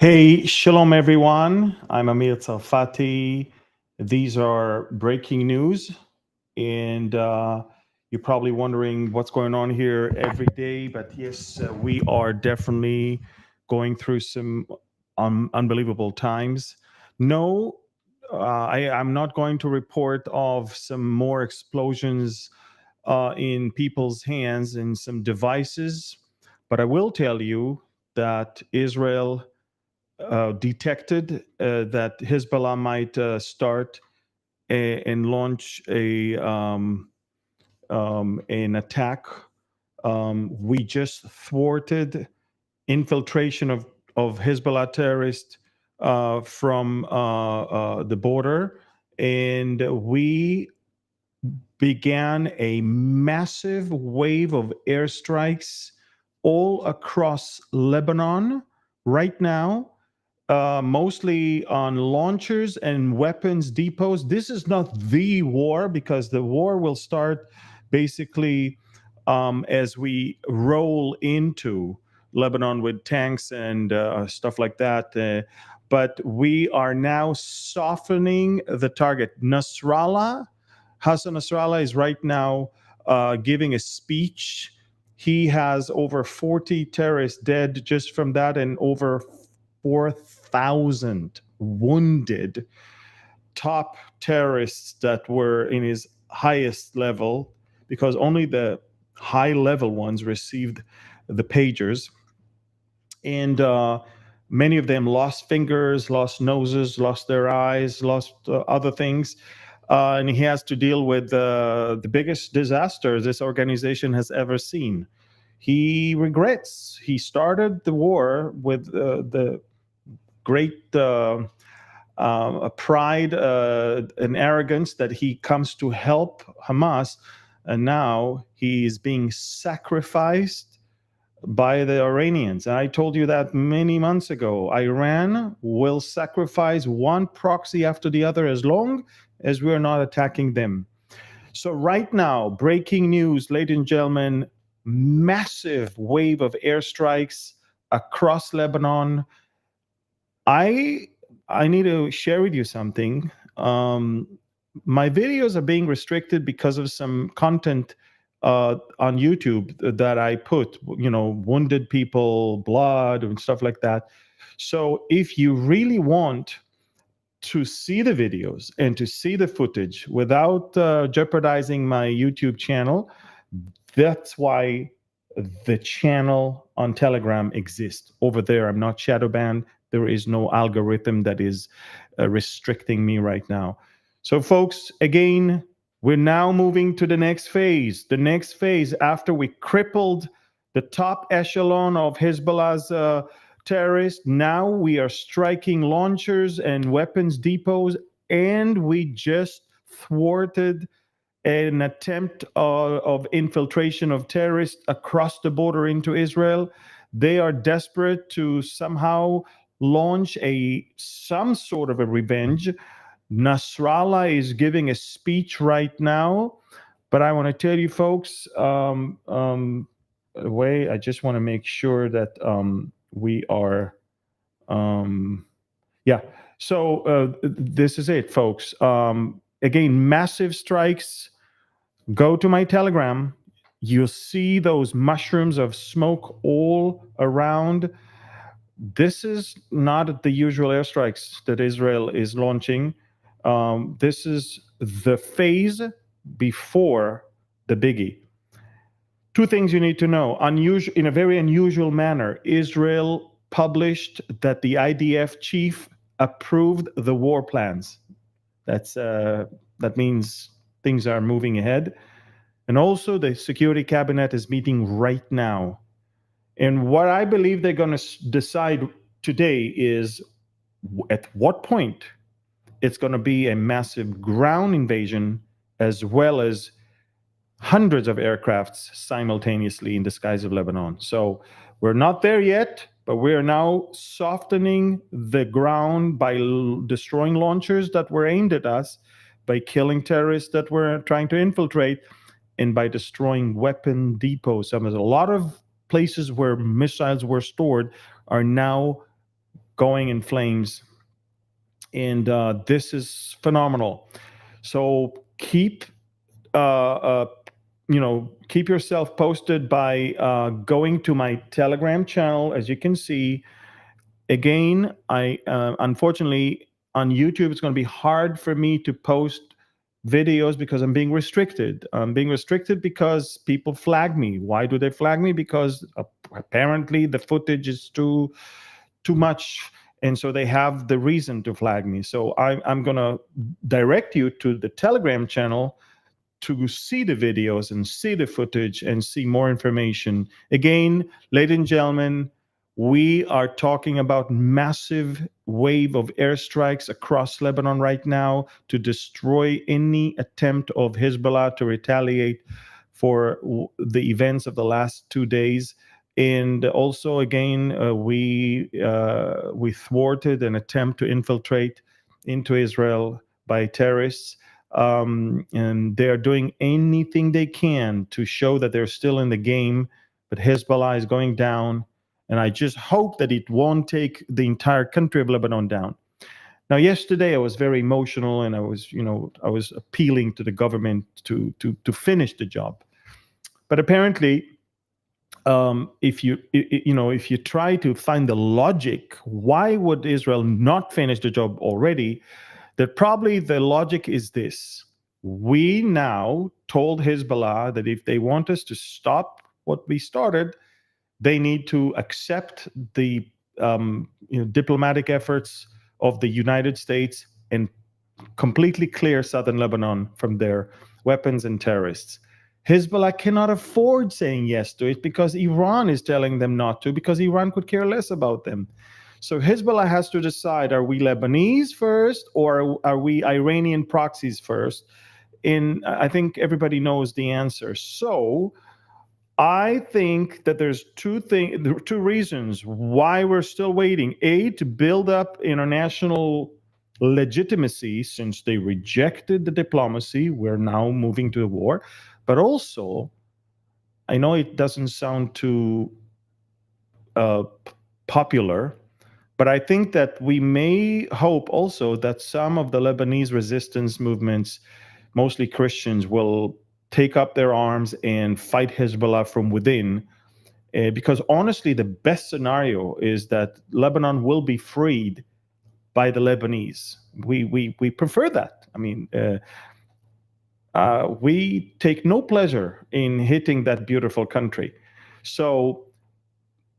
Hey, shalom everyone. I'm Amir Tsarfati. These are breaking news, and you're probably wondering what's going on here every day. But yes, we are definitely going through some unbelievable times. No, I'm not going to report of some more explosions in people's hands and some devices, but I will tell you that Israel detected that Hezbollah might start and launch an attack. We just thwarted infiltration of Hezbollah terrorists from the border, and we began a massive wave of airstrikes all across Lebanon right now, mostly on launchers and weapons depots. This is not the war, because the war will start basically as we roll into Lebanon with tanks and stuff like that. But we are now softening the target. Hassan Nasrallah is right now giving a speech. He has over 40 terrorists dead just from that, and over 4,000 wounded top terrorists that were in his highest level, because only the high level ones received the pagers. And many of them lost fingers, lost noses, lost their eyes, lost other things. And he has to deal with the biggest disaster this organization has ever seen. He regrets. He started the war with the great pride and arrogance that he comes to help Hamas, and now he is being sacrificed by the Iranians. And I told you that many months ago. Iran will sacrifice one proxy after the other as long as we are not attacking them. So right now, breaking news, ladies and gentlemen, massive wave of airstrikes across Lebanon. I need to share with you something. My videos are being restricted because of some content on YouTube that I put, wounded people, blood, and stuff like that. So if you really want to see the videos and to see the footage without jeopardizing my YouTube channel, that's why the channel on Telegram exists. Over there, I'm not shadow banned. There is no algorithm that is restricting me right now. So, folks, again, we're now moving to the next phase. The next phase, after we crippled the top echelon of Hezbollah's terrorists, now we are striking launchers and weapons depots, and we just thwarted an attempt of infiltration of terrorists across the border into Israel. They are desperate to somehow launch some sort of a revenge. Nasrallah is giving a speech right now, but I want to tell you folks, wait, I just want to make sure that we are, yeah. So this is it, folks. Again, massive strikes. Go to my Telegram. You'll see those mushrooms of smoke all around. This is not the usual airstrikes that Israel is launching. This is the phase before the biggie. Two things you need to know. In a very unusual manner, Israel published that the IDF chief approved the war plans. That means things are moving ahead. And also, the Security Cabinet is meeting right now. And what I believe they're going to decide today is at what point it's going to be a massive ground invasion, as well as hundreds of aircrafts simultaneously in the skies of Lebanon. So we're not there yet, but we are now softening the ground by destroying launchers that were aimed at us, by killing terrorists that were trying to infiltrate, and by destroying weapon depots. A lot of places where missiles were stored are now going in flames. And this is phenomenal. So keep keep yourself posted by going to my Telegram channel. As you can see, again, I unfortunately on YouTube it's going to be hard for me to post videos because I'm being restricted. I'm being restricted because people flag me. Why do they flag me? Because apparently the footage is too much, and so they have the reason to flag me. So I'm going to direct you to the Telegram channel to see the videos and see the footage and see more information. Again, ladies and gentlemen, we are talking about massive wave of airstrikes across Lebanon right now to destroy any attempt of Hezbollah to retaliate for the events of the last 2 days. And also, again, we thwarted an attempt to infiltrate into Israel by terrorists. And they are doing anything they can to show that they're still in the game, but Hezbollah is going down, and I just hope that it won't take the entire country of Lebanon down. Now, yesterday I was very emotional, and I was appealing to the government to finish the job. But apparently, if you try to find the logic, why would Israel not finish the job already? That probably the logic is this: we now told Hezbollah that if they want us to stop what we started, they need to accept the diplomatic efforts of the United States and completely clear southern Lebanon from their weapons and terrorists. Hezbollah cannot afford saying yes to it because Iran is telling them not to, because Iran could care less about them. So Hezbollah has to decide, are we Lebanese first or are we Iranian proxies first? And I think everybody knows the answer. So I think that there's two reasons why we're still waiting. A, to build up international legitimacy, since they rejected the diplomacy. We're now moving to the war. But also, I know it doesn't sound too popular, but I think that we may hope also that some of the Lebanese resistance movements, mostly Christians, will take up their arms and fight Hezbollah from within. Because honestly, the best scenario is that Lebanon will be freed by the Lebanese. We prefer that. I mean, we take no pleasure in hitting that beautiful country. So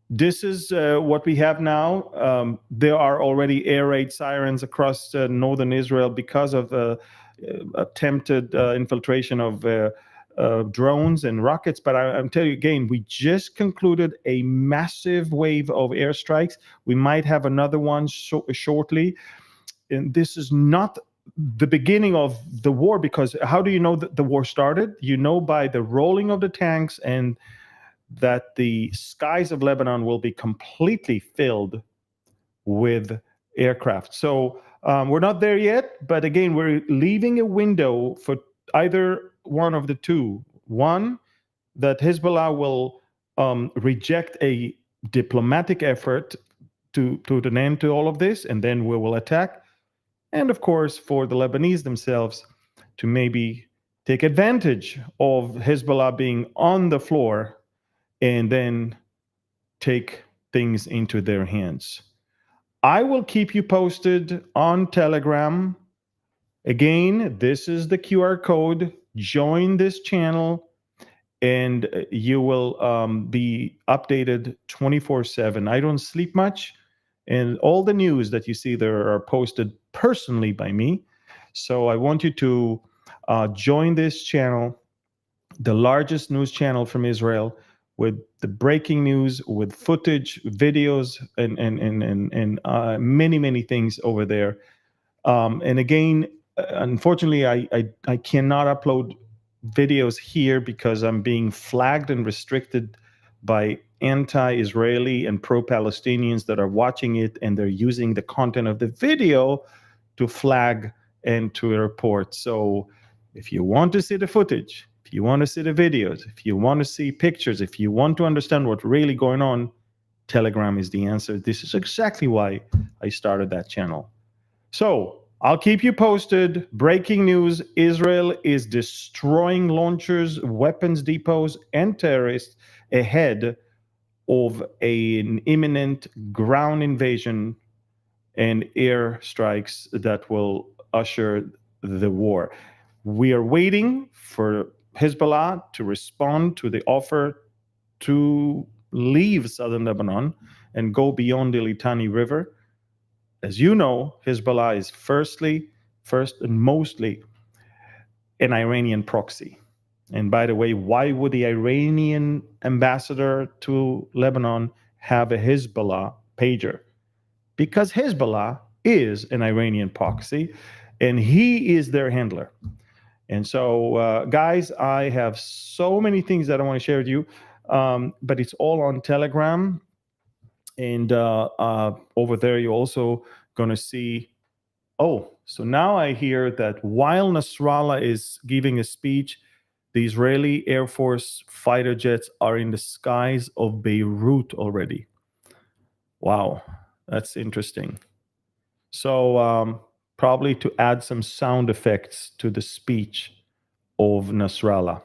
this is what we have now. There are already air raid sirens across northern Israel because of attempted infiltration of drones and rockets. But I'm telling you again, we just concluded a massive wave of airstrikes. We might have another one shortly. And this is not the beginning of the war, because how do you know that the war started? You know by the rolling of the tanks, and that the skies of Lebanon will be completely filled with aircraft. So we're not there yet, but again, we're leaving a window for either one of the two. One, that Hezbollah will reject a diplomatic effort to put an end to all of this, and then we will attack. And of course, for the Lebanese themselves to maybe take advantage of Hezbollah being on the floor and then take things into their hands. I will keep you posted on Telegram. Again, this is the QR code. Join this channel, and you will be updated 24/7. I don't sleep much, and all the news that you see there are posted personally by me. So I want you to join this channel, the largest news channel from Israel, with the breaking news, with footage, videos, and many things over there. And again, unfortunately, I cannot upload videos here because I'm being flagged and restricted by anti-Israeli and pro-Palestinians that are watching it, and they're using the content of the video to flag and to report. So if you want to see the footage, if you want to see the videos, if you want to see pictures, if you want to understand what's really going on, Telegram is the answer. This is exactly why I started that channel. So I'll keep you posted. Breaking news: Israel is destroying launchers, weapons depots, and terrorists ahead of an imminent ground invasion and air strikes that will usher the war. We are waiting for Hezbollah to respond to the offer to leave southern Lebanon and go beyond the Litani River. As you know, Hezbollah is first and mostly an Iranian proxy. And by the way, why would the Iranian ambassador to Lebanon have a Hezbollah pager? Because Hezbollah is an Iranian proxy, and he is their handler. And so, guys, I have so many things that I want to share with you, but it's all on Telegram. And over there, you're also going to see. Oh, so now I hear that while Nasrallah is giving a speech, the Israeli Air Force fighter jets are in the skies of Beirut already. Wow, that's interesting. So probably to add some sound effects to the speech of Nasrallah.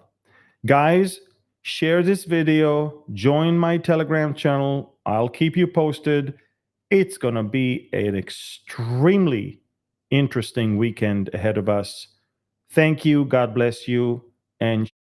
Guys, share this video, join my Telegram channel. I'll keep you posted. It's going to be an extremely interesting weekend ahead of us. Thank you. God bless you. And